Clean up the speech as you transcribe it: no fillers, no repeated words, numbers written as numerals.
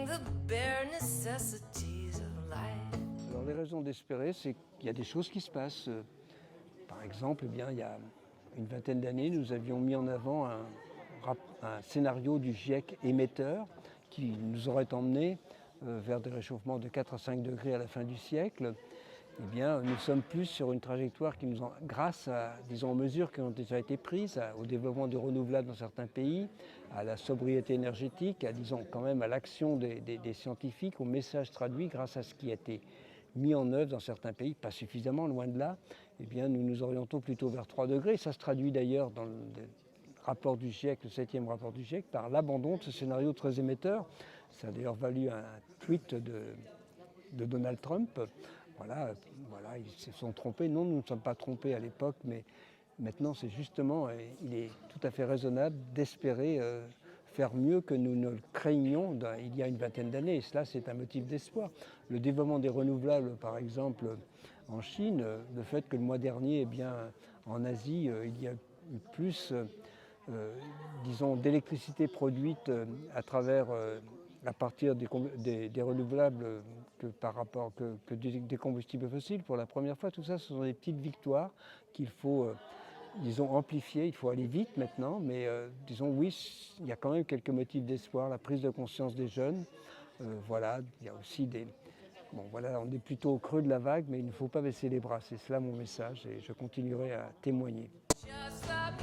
the bare necessities of life. Alors les raisons d'espérer, c'est qu'il y a des choses qui se passent. Par exemple, eh bien, il y a une vingtaine d'années, nous avions mis en avant un scénario du GIEC émetteur qui nous aurait emmené vers des réchauffements de 4 à 5 degrés à la fin du siècle. Eh bien, nous sommes plus sur une trajectoire qui nous grâce à, disons, aux mesures qui ont déjà été prises, au développement des renouvelables dans certains pays, à la sobriété énergétique, à, disons, quand même à l'action des scientifiques, au message traduit grâce à ce qui a été mis en œuvre dans certains pays, pas suffisamment, loin de là, eh bien, nous nous orientons plutôt vers 3 degrés. Ça se traduit d'ailleurs dans le rapport du GIEC, le 7e rapport du GIEC, par l'abandon de ce scénario très émetteur. Ça a d'ailleurs valu un tweet de Donald Trump. Voilà, ils se sont trompés. Non, nous ne sommes pas trompés à l'époque, mais maintenant, c'est justement, il est tout à fait raisonnable d'espérer faire mieux que nous ne le craignions il y a une vingtaine d'années. Et cela, c'est un motif d'espoir. Le développement des renouvelables, par exemple, en Chine, le fait que le mois dernier, eh bien, en Asie, il y a eu plus, disons, d'électricité produite à partir des renouvelables que des combustibles fossiles. Pour la première fois, tout ça, ce sont des petites victoires qu'il faut, disons, amplifier. Il faut aller vite maintenant, mais disons, oui, il y a quand même quelques motifs d'espoir, la prise de conscience des jeunes. Voilà, il y a aussi des... Bon, voilà, on est plutôt au creux de la vague, mais il ne faut pas baisser les bras. C'est cela mon message et je continuerai à témoigner. Just like